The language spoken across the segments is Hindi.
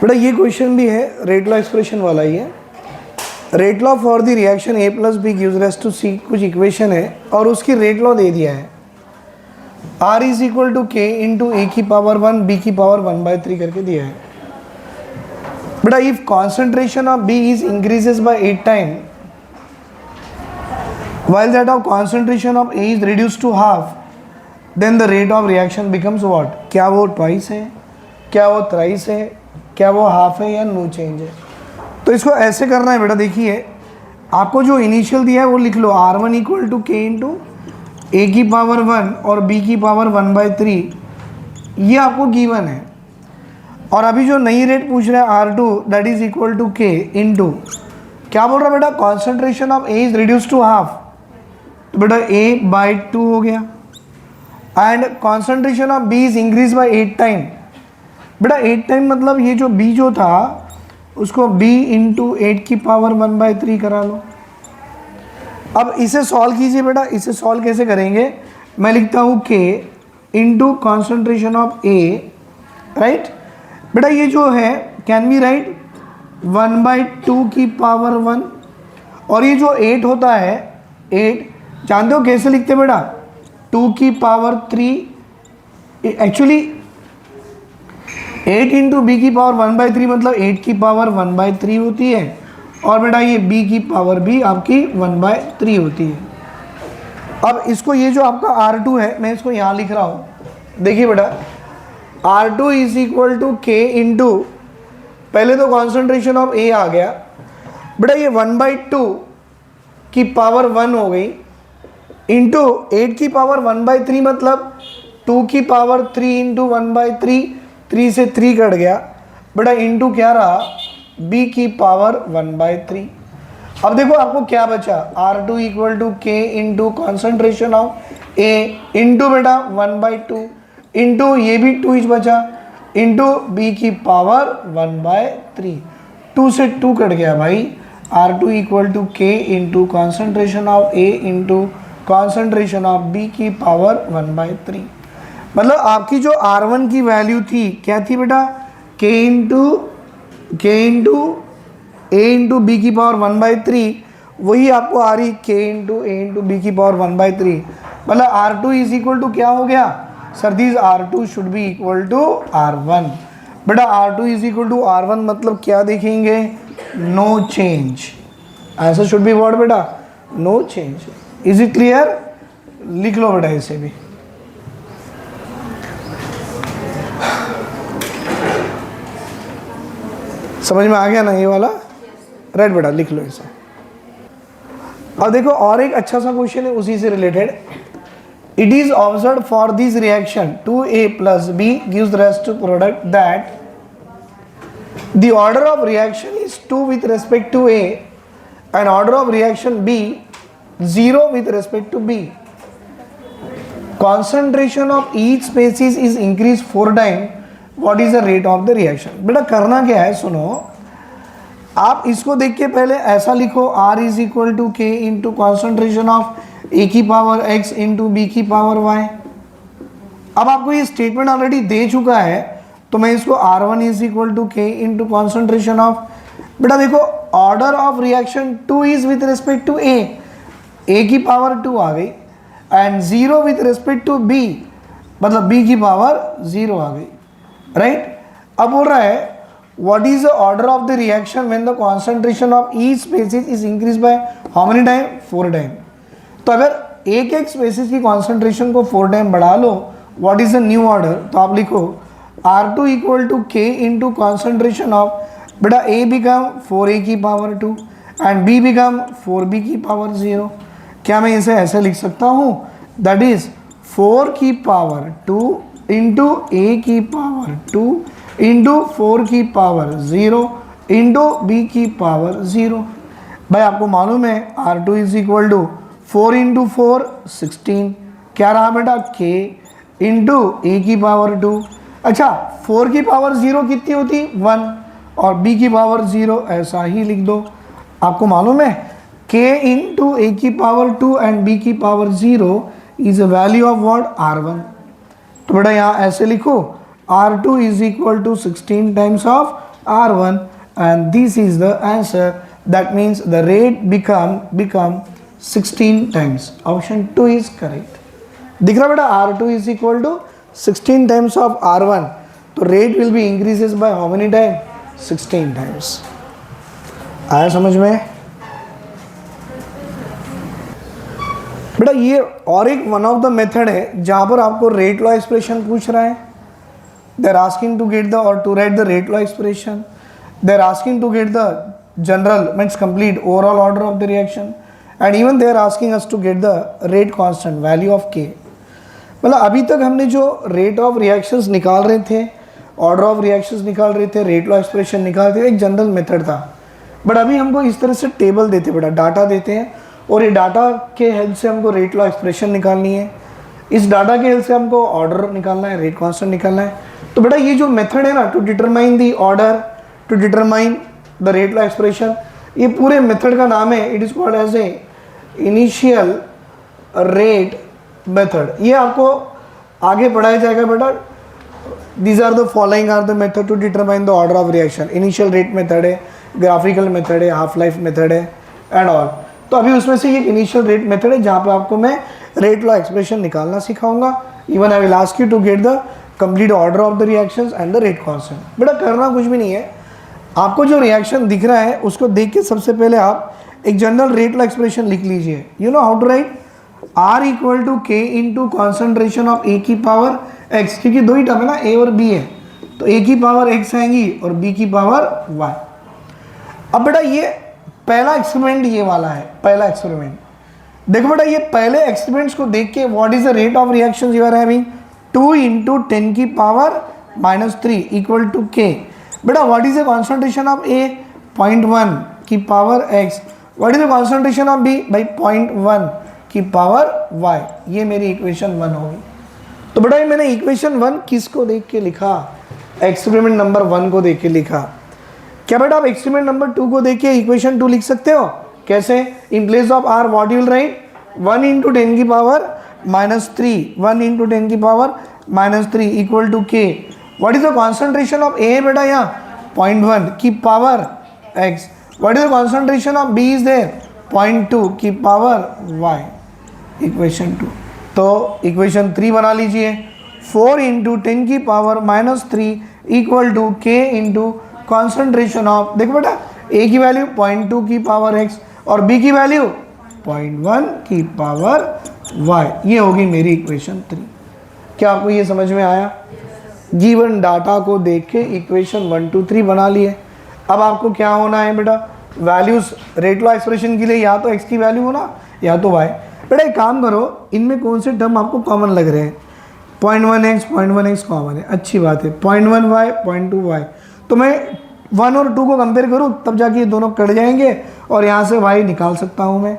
बेटा ये क्वेश्चन भी है रेट लॉ एक्सप्रेशन वाला ही है। Rate law for the reaction A plus B gives rise to C, कुछ इक्वेशन है और उसकी रेट लॉ दे दिया है R इज इक्वल टू के इंटू ए की पावर 1 बी की पावर 1/3 करके दिया है। बेटा if concentration of B is increases by 8 time while that of concentration of A is reduced to half, then the rate of reaction becomes what? क्या वो twice है, क्या वो thrice है, क्या वो half है या no change है। तो इसको ऐसे करना है बेटा, देखिए आपको जो इनिशियल दिया है वो लिख लो R1 इक्वल टू के इंटू ए की पावर 1 और B की पावर 1/3, ये आपको गिवन है। और अभी जो नई रेट पूछ रहा है R2 that is equal to के इंटू क्या बोल रहा है बेटा, concentration of A is reduce to half, तो बेटा A/2 हो गया and concentration of B is increase by 8 time. बेटा 8 टाइम मतलब ये जो B जो था उसको B इंटू 8 की पावर 1/3 करा लो। अब इसे सॉल्व कीजिए बेटा, इसे सॉल्व कैसे करेंगे, मैं लिखता हूँ K into concentration of A, right. बेटा ये जो है कैन बी राइट 1/2 की पावर 1 और ये जो 8 होता है 8 जानते हो कैसे लिखते हैं बेटा, 2 की पावर 3, एक्चुअली 8 इंटू बी की पावर 1/3 मतलब 8 की पावर 1/3 होती है और बेटा ये b की पावर भी आपकी 1/3 होती है। अब इसको ये जो आपका R2 है मैं इसको यहाँ लिख रहा हूँ, देखिए बेटा R2 इज इक्वल टू के इंटू, पहले तो कॉन्सेंट्रेशन ऑफ A आ गया बेटा, ये 1/2 की पावर 1 हो गई इंटू 8 की पावर 1/3 मतलब 2 की पावर 3 इंटू 1/3, 3 से 3 कट गया बेटा, इंटू क्या रहा b की पावर 1/3। अब देखो आपको क्या बचा, R2 इक्वल टू के into concentration of A into बेटा 1/2 इंटू ये भी 2 इंच बचा इंटू b की पावर 1/3, 2 से 2 कट गया भाई, R2 इक्वल टू के into concentration of A into concentration of B की पावर 1/3। मतलब आपकी जो R1 की वैल्यू थी क्या थी बेटा, K into A into B की पावर 1/3, वही आपको आ रही K into A into B की पावर 1/3। मतलब R2 इज इक्वल टू क्या हो गया sir, this R2 should be equal to R1। बेटा R2 is equal to R1 मतलब क्या देखेंगे, no change, answer should be what बेटा, no change. Is it clear, लिख लो बेटा इसे भी। समझ में आ गया ना ये वाला, राइट बेटा लिख लो इसे। अब देखो और एक अच्छा सा क्वेश्चन है उसी से related, it is observe for this reaction 2A plus B gives rise to product that the order of reaction is 2 with respect to A and order of reaction B 0 with respect to B. Concentration of each species is increased 4 times. What is the rate of the reaction? बेटा करना क्या है सुनो, आप इसको देख के पहले ऐसा लिखो R इज इक्वल टू के इंटू कॉन्सेंट्रेशन ऑफ A की पावर X इंटू B की पावर Y। अब आपको ये स्टेटमेंट ऑलरेडी दे चुका है तो मैं इसको R1 इज इक्वल टू के इंटू कॉन्सेंट्रेशन ऑफ, बेटा देखो order of reaction 2 is with respect to A की पावर 2 आ गई and 0 with respect to B मतलब B की पावर 0 आ गई, राइट। अब बोल रहा है what is the order of the reaction when the concentration of each species is increase by how many time, 4 time. तो अगर एक एक स्पीसीज की कॉन्सेंट्रेशन को 4 टाइम बढ़ा लो, what is the new order, तो आप लिखो R2 इक्वल टू के इंटू कॉन्सेंट्रेशन ऑफ, बेटा A बिकम 4A की power 2 and B become 4B की पावर 0। क्या मैं इसे ऐसे लिख सकता हूँ, दैट इज 4 की पावर 2 इंटू A की पावर 2 इंटू 4 की पावर 0 इंटू B की पावर 0। भाई आपको मालूम है R2 is equal to 4 into 4 16, क्या रहा बेटा K इंटू A की पावर 2। अच्छा 4 की पावर 0 कितनी होती, 1 और B की पावर 0 ऐसा ही लिख दो। आपको मालूम है K इंटू A की पावर 2 एंड B की power 0 is a value of what, R1। तो बेटा यहाँ ऐसे लिखो R2 is equal to 16 times of R1 and this is the answer. That means the rate become 16 times. Option 2 is correct. दिख रहा बेटा R2 is equal to 16 times of R1. तो rate will be increases by how many times? 16 times. आया समझ में? बेटा ये और एक वन ऑफ द मेथड है जहाँ पर आपको रेट लॉ एक्सप्रेशन पूछ रहा है. They are asking to get the और to write the rate law expression. They are asking to get the general means complete overall order of the reaction and even they are asking us to get the rate constant value of k. मतलब अभी तक हमने जो रेट ऑफ रिएक्शंस निकाल रहे थे, ऑर्डर ऑफ रिएक्शंस निकाल रहे थे, रेट लॉ एक्सप्रेशन निकाल रहे थे, एक जनरल मेथड था. बट अभी हमको इस तरह से टेबल देते बेटा, डाटा देते हैं और ये डाटा के हेल्प से हमको रेट लॉ एक्सप्रेशन निकालनी है. इस डाटा के हेल्प से हमको ऑर्डर निकालना है, रेट कांस्टेंट निकालना है. तो बेटा ये जो मेथड है ना to determine the order, to determine the rate law expression, ये पूरे मेथड का नाम है. It is called as a initial rate method. ये आपको आगे पढ़ाया जाएगा बेटा. These are the following are the method to determine the order of reaction. Initial rate method है, ग्राफिकल मेथड है, हाफ लाइफ मेथड है एंड ऑल. तो अभी उसमें से ये इनिशियल रेट मेथड है जहाँ पे आपको मैं रेट लॉ एक्सप्रेशन निकालना सिखाऊंगा. Even I will ask you to get the complete order of the reactions and the rate constant. बेटा करना कुछ भी नहीं है, आपको जो रिएक्शन दिख रहा है उसको देख के सबसे पहले आप एक जनरल रेट लॉ एक्सप्रेशन लिख लीजिए. You know how to write R equal to के इंटू कॉन्सेंट्रेशन ऑफ ए की पावर x, क्योंकि दो ही टर्म है ना, a और b है, तो a की पावर x आएंगी और b की पावर y. अब बेटा ये पहला एक्सपेरिमेंट ये वाला है, पहला एक्सपेरिमेंट. देखो बेटा ये पहले एक्सपेरिमेंट्स को देख के what is the rate of reaction you are having 2 into 10 की पावर -3 इक्वल टू k. बेटा what is the concentration of a 0.1 की power x, what is the concentration of b भाई 0.1 की पावर y. ये मेरी इक्वेशन 1 होगी. तो बेटा ये मैंने इक्वेशन 1 किसको देख के लिखा? एक्सपेरिमेंट नंबर 1 को देख के लिखा. क्या बेटा आप एक्सपेरिमेंट नंबर 2 को देख के इक्वेशन 2 लिख सकते हो? कैसे? In place of r what you will write 1 into 10 की पावर -3, 1 इंटू 10 की power -3 equal to k. What is the concentration of a बेटा यहाँ 0.1 की power x. What is the concentration of b is there 0.2 की पावर y. इक्वेशन 2. तो इक्वेशन 3 बना लीजिए. 4 इंटू 10 की power -3 equal to k into concentration of, देखो बेटा a की वैल्यू 0.2 की पावर x और b की वैल्यू 0.1 की पावर y. ये होगी मेरी इक्वेशन 3. क्या आपको ये समझ में आया? गिवन डाटा को देख के इक्वेशन 1 2 3 बना लिए. अब आपको क्या होना है बेटा? वैल्यूज रेट लॉ एक्सप्रेशन के लिए या तो x की वैल्यू होना या तो y. बेटा एक काम करो, इनमें कौन से टर्म आपको कॉमन लग रहे हैं? 0.1x कॉमन है, अच्छी बात है. 0.1y 0.2y. तो मैं 1 और 2 को कंपेयर करूँ तब जाके ये दोनों कट जाएंगे और यहाँ से y निकाल सकता हूँ मैं.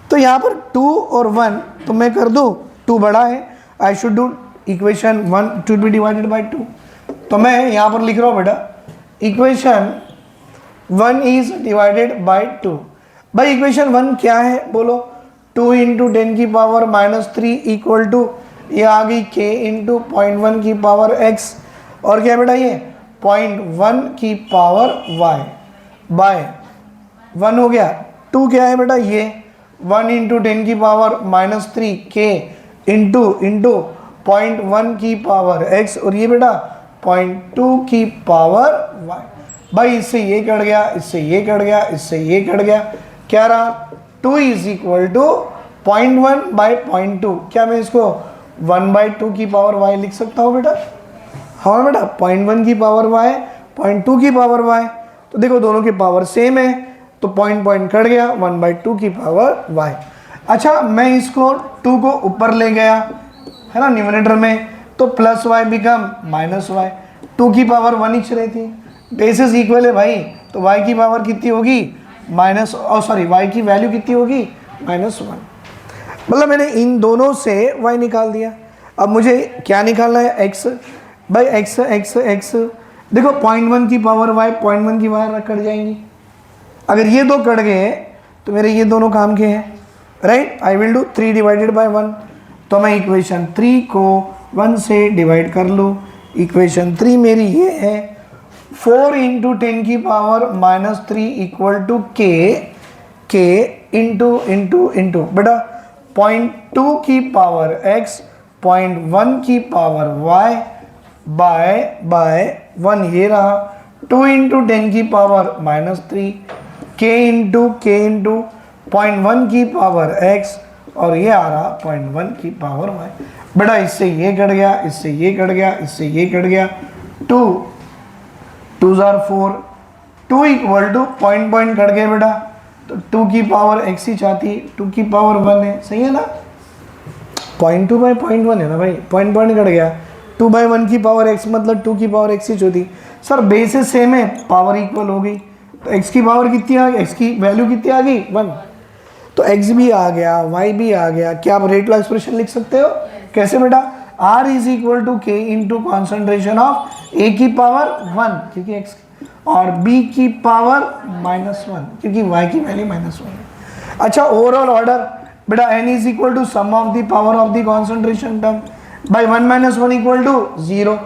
तो यहाँ पर 2 और 1 तो मैं कर दूँ, 2 बड़ा है, I should do equation 1 to be divided by 2. तो मैं यहाँ पर लिख रहा हूँ बेटा इक्वेशन 1 इज डिवाइडेड बाई 2. भाई इक्वेशन 1 क्या है बोलो? 2 इंटू 10 की पावर -3 इक्वल टू ये आ गई k इंटू 0.1 की पावर x और क्या बेटा ये 0.1 की पावर y बाय 1 हो गया. 2 क्या है बेटा? ये 1 इंटू 10 की पावर -3 k इंटू 0.1 की पावर x और ये बेटा 0.2 की पावर y. भाई इससे ये कट गया, इससे ये कट गया, इससे ये कट गया. क्या रहा? 2 इज इक्वल टू 0.1 बाई 0.2. क्या मैं इसको 1/2 की पावर y लिख सकता हूँ बेटा? हाँ बेटा 0.1 की पावर y 0.2 की पावर y. तो देखो दोनों की पावर सेम है तो पॉइंट कट गया 1/2 की पावर y. अच्छा मैं इसको 2 को ऊपर ले गया है ना न्यूमरेटर में, तो प्लस y बिकम -y. 2 की पावर 1 ही रही थी, बेसिस इक्वल है भाई, तो y की पावर कितनी होगी y की वैल्यू कितनी होगी -1. मतलब मैंने इन दोनों से y निकाल दिया. अब मुझे क्या निकालना है? x. भाई x देखो 0.1 की पावर y 0.1 की पावर कट जाएंगी. अगर ये दो कट गए तो मेरे ये दोनों काम के हैं, right. I will do 3 divided by 1. तो मैं इक्वेशन 3 को 1 से डिवाइड कर लूँ. इक्वेशन 3 मेरी ये है 4 इंटू 10 की पावर माइनस 3 इक्वल टू के इंटू बेटा 0.2 की पावर x 0.1 की पावर y बाय 1 ये रहा 2 इंटू 10 की पावर माइनस 3 k इंटू 0.1 की पावर x और ये आ रहा 0.1 की पावर y। बेटा इससे ये कट गया, इससे ये कट गया, इससे ये कट गया, 2 2 jar 4, 2 equal two point cut गए बेटा, तो 2 की पावर x ही चाहती, 2 की पावर 1 है, सही है ना, 0.2 बाई 0.1 है ना भाई, पॉइंट कट गया, 2 बाई 1 की पावर x मतलब 2 की पावर x ही होती। सर बेसिस सेम है, पावर इक्वल हो गई, तो x की पावर कितनी आ गई, x की वैल्यू कितनी आ गई 1, तो x भी आ गया, y भी आ गया। क्या आप रेट लॉ एक्सप्रेशन लिख सकते हो, कैसे बेटा, R इज इक्वल टू के इंटू कॉन्सेंट्रेशन ऑफ a की पावर 1 क्योंकि x और b की पावर -1 क्योंकि y की वैल्यू -1 है। अच्छा ओवरऑल ऑर्डर बेटा n is equal to sum of the power of the concentration term by 1 - 1 equal to 0,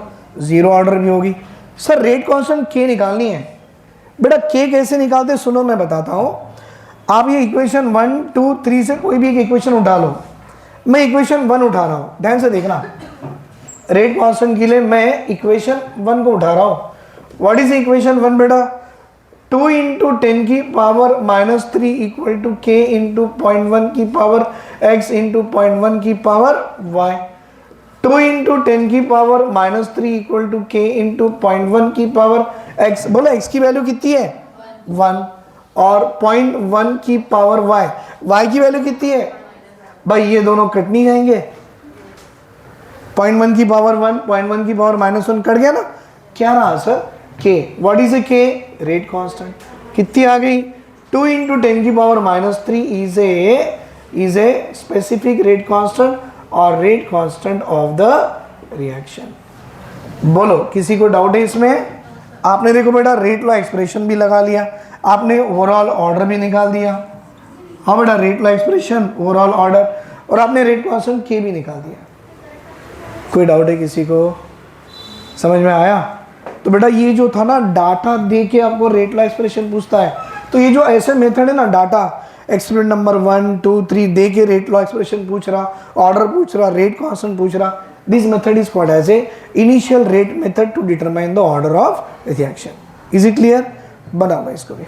0 order भी होगी। सर रेट कांस्टेंट k निकालनी है, बेटा k कैसे निकालते सुनो मैं बताता हूँ। आप ये इक्वेशन 1 2 3 से कोई भी एक इक्वेशन उठा लो, मैं इक्वेशन 1 उठा रहा हूँ, ध्यान से देखना, रेट कांस्टेंट के लिए मैं इक्वेशन 1 को उठा रहा हूँ। व्हाट इज इक्वेशन 1 बेटा, 2 इंटू 10 की power -3 equal to k into 0.1 की पावर x इंटू 0.1 की पावर y, 2 इंटू 10 की power -3 equal to k into 0.1 की पावर x, बोला x की वैल्यू कितनी है 1 और 0.1 की पावर y की वैल्यू कितनी है भाई, ये दोनों कट नहीं जाएंगे, 0.1 की पावर 1 0.1 की पावर -1 कट गया ना, क्या रहा sir k, what is a k, rate constant कितनी आ गई, 2 इंटू 10 की power -3 is a specific rate constant और rate constant of the reaction. बोलो किसी को डाउट है इसमें, आपने देखो बेटा रेट लॉ एक्सप्रेशन भी लगा लिया, आपने ओवरऑल ऑर्डर भी निकाल दिया, हाँ बेटा rate law expression overall order, और आपने रेट कांस्टेंट k भी निकाल दिया। कोई डाउट है किसी को, समझ में आया। तो बेटा ये जो था ना डाटा दे के आपको रेट लॉ एक्सप्रेशन पूछता है, तो ये जो ऐसे मेथड है ना, डाटा एक्सपेरिमेंट नंबर 1 2 3 दे के रेट लॉ एक्सप्रेशन पूछ रहा, ऑर्डर पूछ रहा, रेट कांस्टेंट पूछ रहा, this method is called as a initial rate method to determine the order of reaction. Is it clear, बनाओ इसको भी।